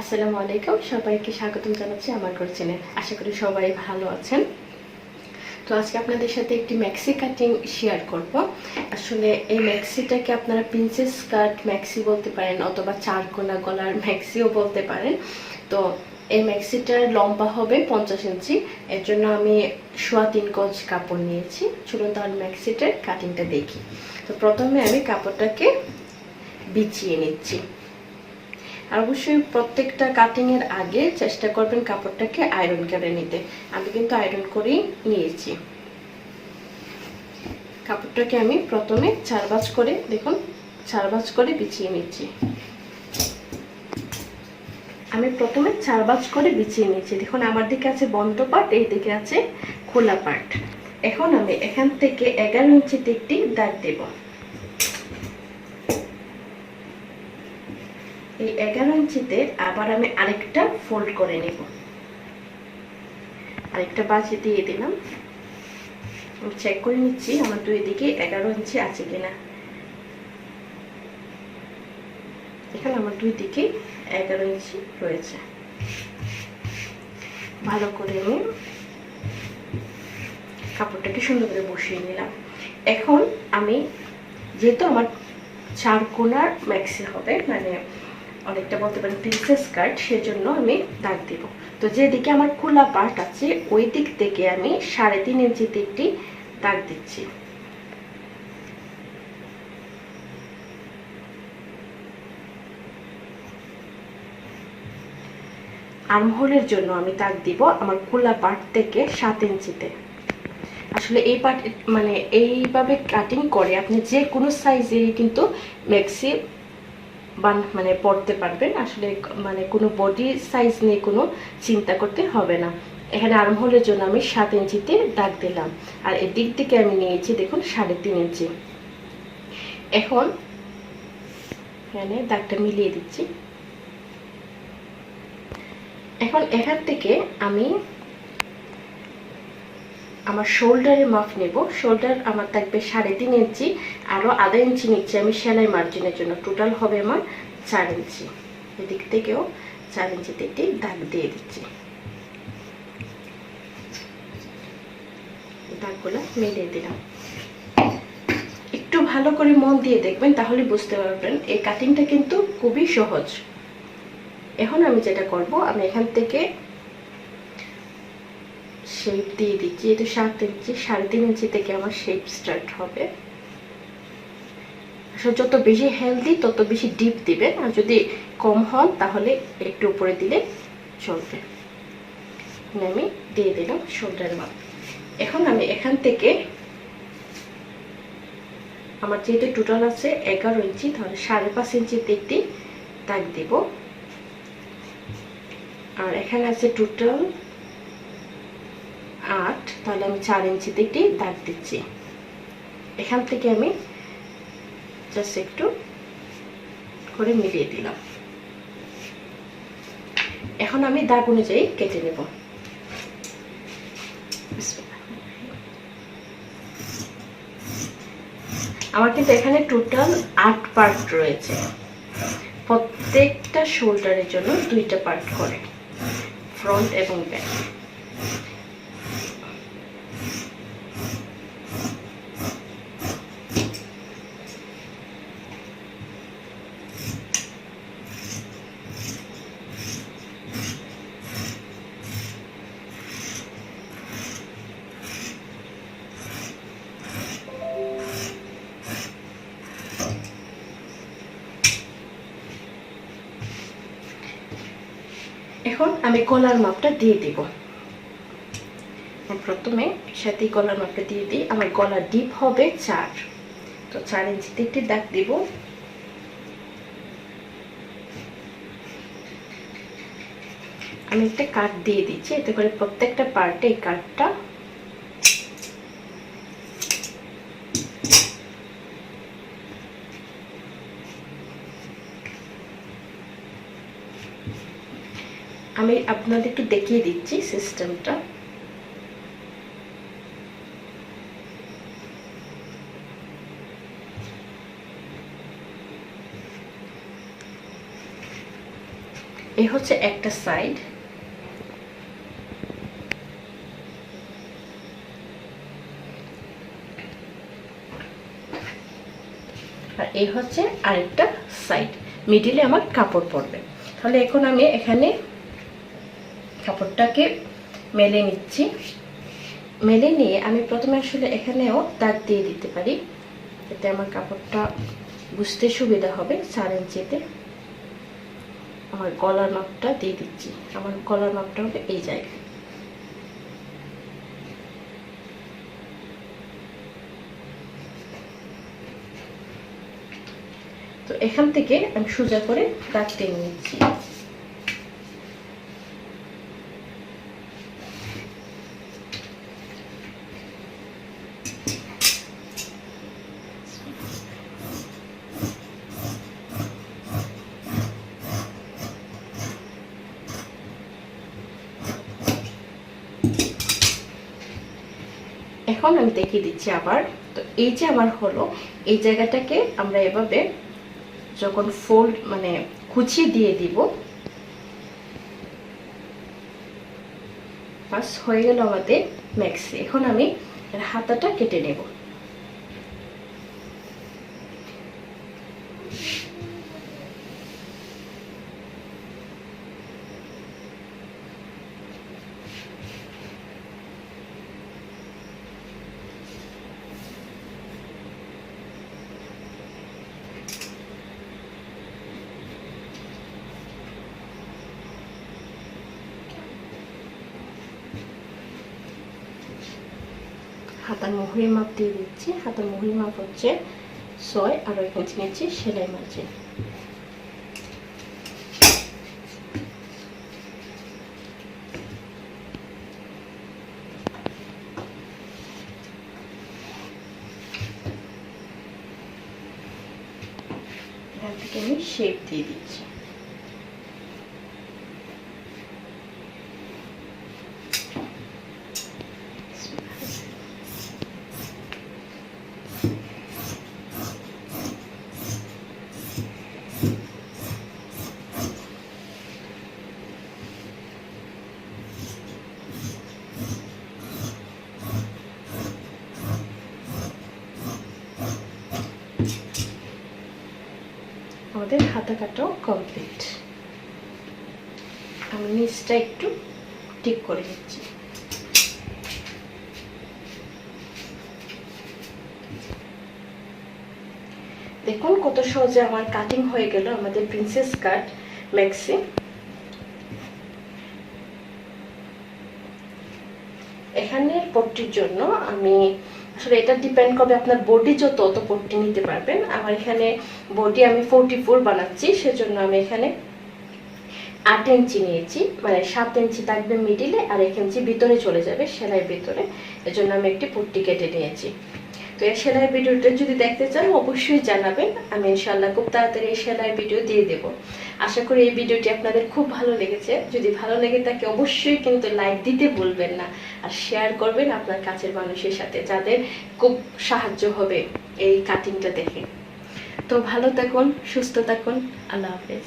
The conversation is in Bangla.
আসসালামু আলাইকুম, সবাইকে স্বাগতম জানাচ্ছি আমার ঘর চ্যানেল। আশা করি সবাই ভালো আছেন। তো আজকে আপনাদের সাথে একটি ম্যাক্সি কাটিং শেয়ার করব। আসলে এই ম্যাক্সিটাকে আপনারা প্রিন্সেস কাট ম্যাক্সি বলতে পারেন অথবা চারকোনা গলার ম্যাক্সিও বলতে পারেন। তো এই ম্যাক্সিটার লম্বা হবে 50 ইঞ্চি। এর জন্য আমি 3.25 গজ কাপড় নিয়েছি। চলুন তাহলে ম্যাক্সিটার কাটিংটা দেখি। তো প্রথমে আমি কাপড়টাকে বিছিয়ে নিচ্ছি। আর অবশ্যই প্রত্যেকটা কাটিং এর আগে চেষ্টা করবেন কাপড়টাকে আয়রন করে নিতে। আমি কিন্তু আয়রন করেই নিয়েছি। কাপড়টাকে আমি প্রথমে 4 ভাঁজ করে, দেখুন 4 ভাঁজ করে বিছিয়ে নিচ্ছি। আমি প্রথমে 4 ভাঁজ করে বিছিয়ে নিচ্ছি। দেখুন আমার দিকে আছে বন্ধ পার্ট, এই দিকে আছে খোলা পার্ট। এখন আমি এখান থেকে 11 ইঞ্চিতে একটি দাগ দেব। এই 11 ইঞ্চিতে আবার আমি আরেকটা ফোল্ড করে নেব। আরেকটা বাঁচি দিয়ে দিলাম। আমি চেক করে নিচ্ছি আমার দুই দিকে 11 ইঞ্চি আছে কিনা। এখানে আমার দুই দিকে 11 ইঞ্চি রয়েছে। ভালো করে আমি কাপড়টাকে সুন্দর করে বসিয়ে নিলাম। এখন আমি যেহেতু আমার 4 কোণার ম্যাক্সি হবে, মানে অনেকটা বলতে পারেন প্রিন্সেস কাট, সেজন্য আমি দাগ দিব। তো যেদিকে আমার খোলা পার্ট আছে ওই দিক থেকে আমি 3.5 ইঞ্চিতে একটি দাগ দিচ্ছি। আর্মহোলের জন্য আমি দাগ দিব আমার খোলা পার্ট থেকে 7 ইঞ্চিতে। আসলে এই পার্ট মানে এইভাবে কাটিং করে আপনি যে কোনো সাইজেরই কিন্তু ম্যাক্সি মানে পড়তে পারবেন। আসলে মানে কোনো বডি সাইজ নিয়ে কোনো চিন্তা করতে হবে না। এখানে আর্মহোলের জন্য আমি 7 ইঞ্চিতে দাগ দিলাম। আর এর দিক থেকে আমি নিয়েছি দেখুন 3.5 ইঞ্চি। এখন এখানে দাগটা মিলিয়ে দিচ্ছি। এখন এখান থেকে আমি আমার শোল্ডারের মাপ নেব। শোল্ডার আমার থাকবে 3.5 ইঞ্চি, আরও আধা ইঞ্চি নিচ্ছি আমি সেলাই মার্জিনের জন্য। টোটাল হবে আমার 4 ইঞ্চি। এদিক থেকেও 4 ইঞ্চিতে একটি দাগ দিয়ে দিচ্ছি। দাগগুলো মিলিয়ে দিলাম। একটু ভালো করে মন দিয়ে দেখবেন, তাহলে বুঝতে পারবেন এই কাটিংটা কিন্তু খুবই সহজ। এখন আমি যেটা করব, আমি এখান থেকে শেপ দিয়ে দিচ্ছি। এটা 7 ইঞ্চি, 3.5 ইঞ্চি থেকে আমার শেপ স্টার্ট হবে। আসলে যত বেশি হেলদি তত বেশি ডিপ দিবেন, আর যদি কম হন তাহলে একটু উপরে দিলে চলবে। আমি দিয়ে দিলাম শোল্ডার মাপ। এখন আমি এখান থেকে আমার যেহেতু টোটাল আছে 11 ইঞ্চি, তাহলে 5.5 ইঞ্চিতে একটি দাগ দিব। আর এখানে আছে টোটাল 8, তাহলে আমি 4 ইঞ্চিতে একটি দাগ দিচ্ছি। এখান থেকে আমি জাস্ট একটু করে মিলিয়ে দিলাম। এখন আমি দাগ অনুযায়ী কেটে নেব। আমার কিন্তু এখানে টোটাল 8 পার্ট রয়েছে। প্রত্যেকটা শোল্ডারের জন্য 2টা পার্ট করে, ফ্রন্ট এবং ব্যাক। এখন আমি গলার মাপটা দিয়ে দিব। প্রথমে সাথে গলার মাপটা দিয়ে দিই। আমার গলার ডিপ হবে 4, তো 4 ইঞ্চিতে একটি দাগ দিব। আমি একটা কাট দিয়ে দিচ্ছি, এতে করে প্রত্যেকটা পার্টে এই কাটটা আমি আপনাদের একটু দেখিয়ে দিচ্ছি সিস্টেমটা। এই হচ্ছে একটা সাইড, আর এই হচ্ছে আরেকটা সাইড, মিডিলে আমার কাপড় পড়বে। তাহলে এখন আমি এখানে কাপড়টাকে মেলে নিচ্ছি। মেলে নিয়ে আমি প্রথমে আসলে এখানেও দাগ দিয়ে দিতে পারি, এতে আমার কাপড়টা বুঝতে সুবিধা হবে। 4 ইঞ্চিতে আমার গলার মাপটা দিয়ে দিচ্ছি। আমার গলার মাপটা হবে এই জায়গায়। তো এখান থেকে আমি সোজা করে দাগ টেনে নিচ্ছি। এখন আমি দেখিয়ে দিচ্ছি আবার। তো এই যে আমার হলো, এই জায়গাটাকে আমরা এভাবে যখন ফোল্ড মানে কুচিয়ে দিয়ে দিব, বাস হয়ে গেল আমাদের ম্যাক্সি। এখন আমি এর হাতাটা কেটে নেব। হাতার মুহুরির মাপ দিয়ে দিচ্ছি। হাতার মুহুরির মাপ হচ্ছে 6 আর 1 ইঞ্চি নিচ্ছি সেলাই মার্জিন। এখান থেকে আমি শেপ দিয়ে দিচ্ছি। আমাদের হাতা কাটাও কমপ্লিট। আমি নিচটা একটু ঠিক করে দিচ্ছি। দেখুন কত সহজে আমার কাটিং হয়ে গেল আমাদের প্রিন্সেস কাট ম্যাক্সি। এখানে পট্টির জন্য আমি আসলে এটা ডিপেন্ড করবে আপনার বডি যত অত পট্টি নিতে পারবেন। আমার এখানে বডি আমি 44 বানাচ্ছি, সেজন্য আমি এখানে 8 ইঞ্চি নিয়েছি, মানে 7 ইঞ্চি থাকবে মিডিলে আর 1 ইঞ্চি ভিতরে চলে যাবে সেলাই ভিতরে। এজন্য আমি একটি পট্টি কেটে নিয়েছি। তো এই সেলাই ভিডিওটা যদি দেখতে চান অবশ্যই জানাবেন, আমি ইনশাআল্লাহ খুব তাড়াতাড়ি এই সেলাই ভিডিও দিয়ে দেব। আশা করি এই ভিডিওটি আপনাদের খুব ভালো লেগেছে। যদি ভালো লেগে থাকে অবশ্যই কিন্তু লাইক দিতে ভুলবেন না, আর শেয়ার করবেন আপনার কাছের মানুষের সাথে যাদের খুব সাহায্য হবে এই কাটিংটা দেখে। তো ভালো থাকুন, সুস্থ থাকুন, আল্লাহ হাফেজ।